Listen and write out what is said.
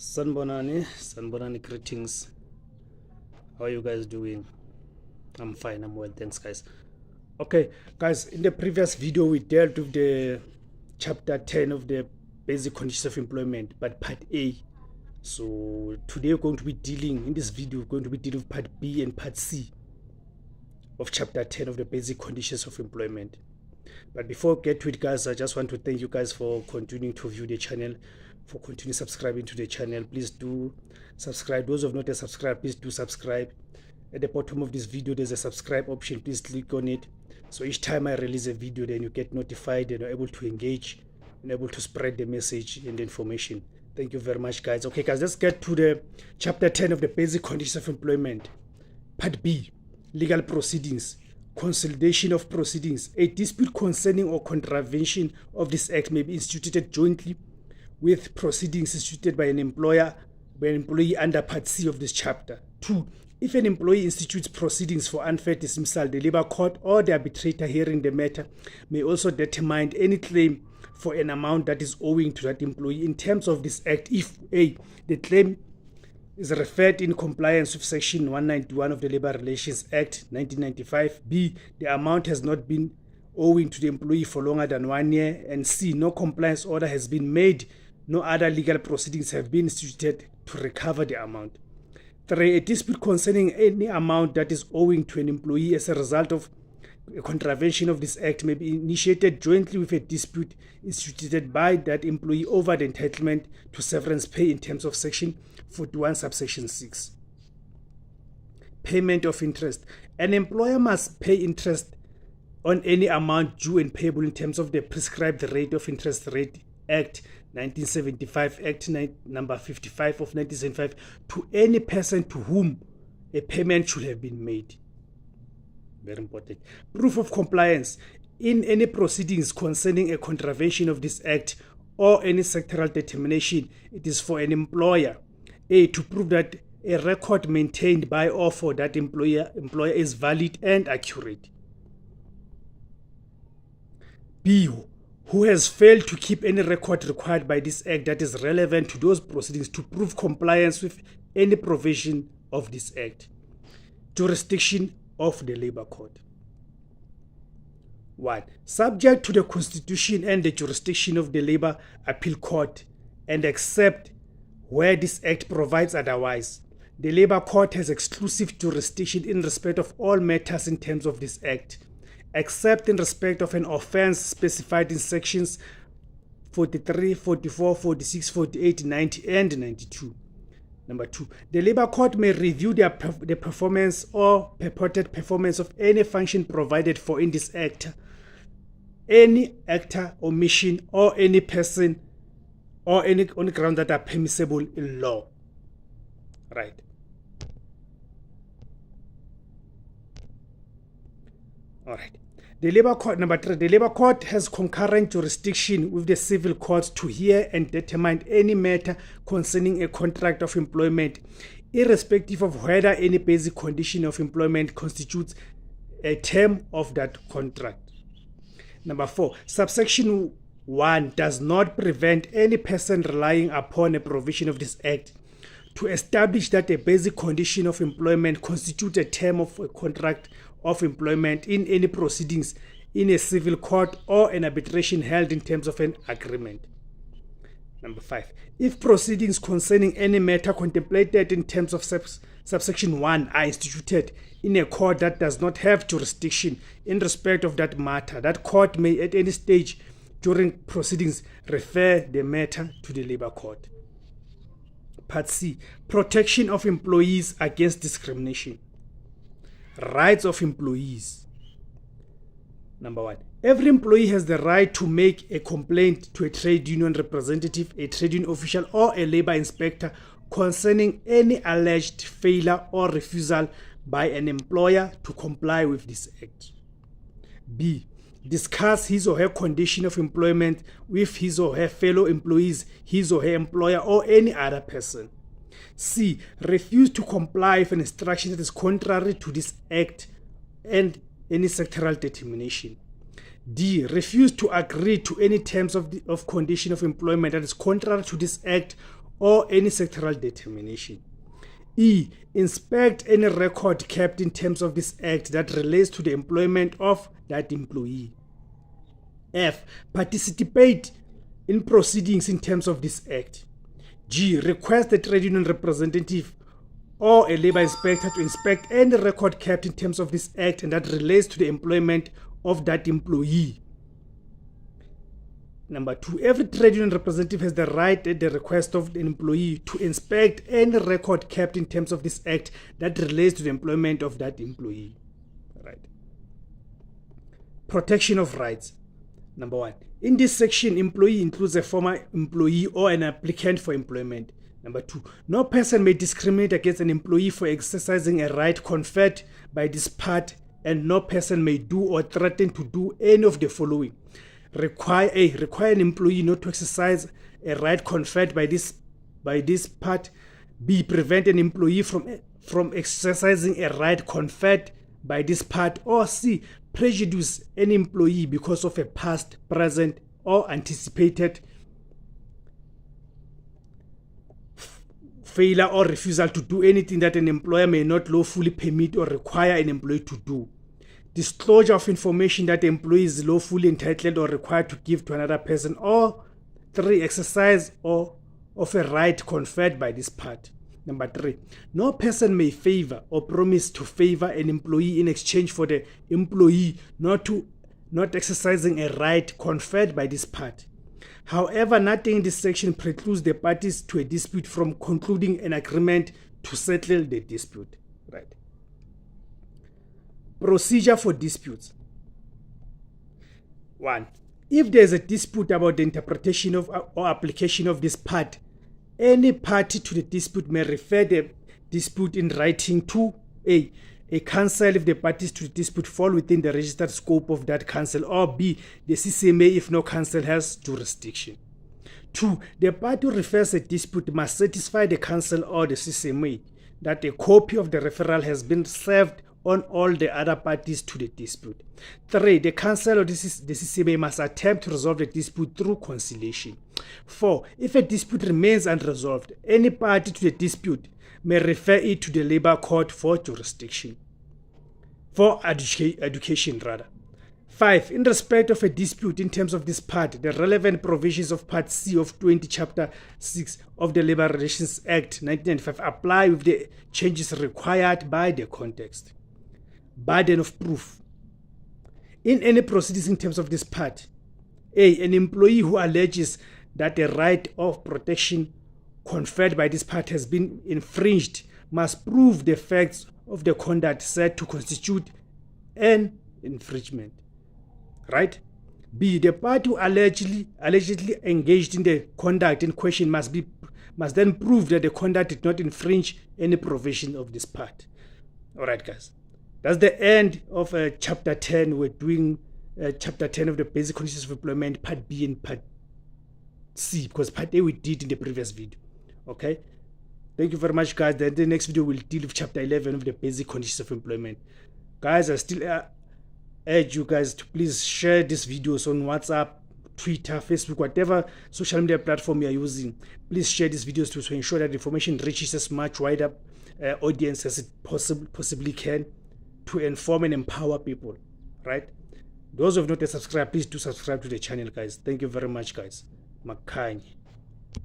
Sanbonani greetings. How are you guys doing? I'm fine, I'm well, thanks guys. Okay, guys, in the previous video we dealt with the chapter 10 of the basic conditions of employment, but part A. So today we're going to be dealing, in this video, we're going to be dealing with part B and part C of chapter 10 of the basic conditions of employment. But before we get to it, guys, I just want to thank you guys for continuing to view the channel, for continuing subscribing to the channel. Please do subscribe. Those who have not yet subscribed, please do subscribe. At the bottom of this video, there's a subscribe option. Please click on it. So each time I release a video, then you get notified and you're able to engage and able to spread the message and the information. Thank you very much, guys. Okay, guys, let's get to the chapter 10 of the basic conditions of employment. Part B, legal proceedings. Consolidation of proceedings. A dispute concerning or contravention of this act may be instituted jointly with proceedings instituted by an employee under Part C of this chapter. 2. If an employee institutes proceedings for unfair dismissal, the labor court or the arbitrator hearing the matter may also determine any claim for an amount that is owing to that employee in terms of this act if A, the claim is referred in compliance with Section 191 of the Labor Relations Act 1995. B, the amount has not been owing to the employee for longer than 1 year. And C, no compliance order has been made. No other legal proceedings have been instituted to recover the amount. 3, a dispute concerning any amount that is owing to an employee as a result of a contravention of this act may be initiated jointly with a dispute instituted by that employee over the entitlement to severance pay in terms of Section 41 subsection 6. Payment of interest. An employer must pay interest on any amount due and payable in terms of the prescribed rate of interest rate Act 1975, Act number 55 of 1975, to any person to whom a payment should have been made. Very important. Proof of compliance. In any proceedings concerning a contravention of this act or any sectoral determination, it is for an employer A, to prove that a record maintained by or for that employer is valid and accurate. B, who has failed to keep any record required by this act that is relevant to those proceedings to prove compliance with any provision of this act. Jurisdiction of the labor court. 1. Subject to the Constitution and the jurisdiction of the Labor Appeal Court, and except where this act provides otherwise, the Labor Court has exclusive jurisdiction in respect of all matters in terms of this act, except in respect of an offense specified in sections 43, 44, 46, 48, 90, and 92. Number 2, the Labor Court may review the performance or purported performance of any function provided for in this act, any actor, omission, or any person, or any on ground that are permissible in law. Right. All right. The Labor Court, number 3, the Labor Court has concurrent jurisdiction with the civil courts to hear and determine any matter concerning a contract of employment, irrespective of whether any basic condition of employment constitutes a term of that contract. Number 4, subsection 1 does not prevent any person relying upon a provision of this act to establish that a basic condition of employment constitutes a term of a contract of employment in any proceedings in a civil court or an arbitration held in terms of an agreement. Number 5, if proceedings concerning any matter contemplated in terms of subsection 1 are instituted in a court that does not have jurisdiction in respect of that matter, that court may at any stage during proceedings refer the matter to the Labor Court. Part C, protection of employees against discrimination. Rights of employees. Number 1, every employee has the right to make a complaint to a trade union representative, a trade union official, or a labor inspector concerning any alleged failure or refusal by an employer to comply with this act. B, discuss his or her condition of employment with his or her fellow employees, his or her employer, or any other person. C, refuse to comply with an instruction that is contrary to this act and any sectoral determination. D, refuse to agree to any terms of condition of employment that is contrary to this act or any sectoral determination. E. Inspect any record kept in terms of this act that relates to the employment of that employee. F. Participate in proceedings in terms of this act. G. Request the trade union representative or a labor inspector to inspect any record kept in terms of this act and that relates to the employment of that employee. Number 2, every trade union representative has the right at the request of the employee to inspect any record kept in terms of this act that relates to the employment of that employee. Right. Protection of rights. Number 1, in this section, employee includes a former employee or an applicant for employment. Number 2, no person may discriminate against an employee for exercising a right conferred by this part, and no person may do or threaten to do any of the following. Require an employee not to exercise a right conferred by this part. B. Prevent an employee from exercising a right conferred by this part. Or C. Prejudice an employee because of a past, present, or anticipated failure or refusal to do anything that an employer may not lawfully permit or require an employee to do. Disclosure of information that the employee is lawfully entitled or required to give to another person. Or 3. Exercise of a right conferred by this part. Number 3, no person may favor or promise to favor an employee in exchange for the employee not exercising a right conferred by this part. However, nothing in this section precludes the parties to a dispute from concluding an agreement to settle the dispute. Right. Procedure for disputes. 1. If there is a dispute about the interpretation of or application of this part, any party to the dispute may refer the dispute in writing to A. A council if the parties to the dispute fall within the registered scope of that council, or B. the CCMA if no council has jurisdiction. 2. The party who refers a dispute must satisfy the council or the CCMA that a copy of the referral has been served on all the other parties to the dispute. 3. The council or the CCMA must attempt to resolve the dispute through conciliation. 4. If a dispute remains unresolved, any party to the dispute may refer it to the labor court for jurisdiction. For education. 5. In respect of a dispute in terms of this part, the relevant provisions of Part C of 20 Chapter 6 of the Labor Relations Act 1995 apply with the changes required by the context. Burden of proof. In any proceedings in terms of this part, A. An employee who alleges that the right of protection conferred by this part has been infringed must prove the facts of the conduct said to constitute an infringement. Right? B. The party who allegedly engaged in the conduct in question must then prove that the conduct did not infringe any provision of this part. All right, guys. That's the end of Chapter 10. We're doing Chapter 10 of the Basic Conditions of Employment, Part B and Part C, because Part A we did in the previous video. Okay? Thank you very much, guys. Then the next video will deal with Chapter 11 of the Basic Conditions of Employment. Guys, I still urge you guys to please share these videos on WhatsApp, Twitter, Facebook, whatever social media platform you are using. Please share these videos to ensure that information reaches as much wider audience as it possibly can, to inform and empower people. Right? Those who have not yet subscribed, please do subscribe to the channel, guys. Thank you very much, guys. Makhanyi.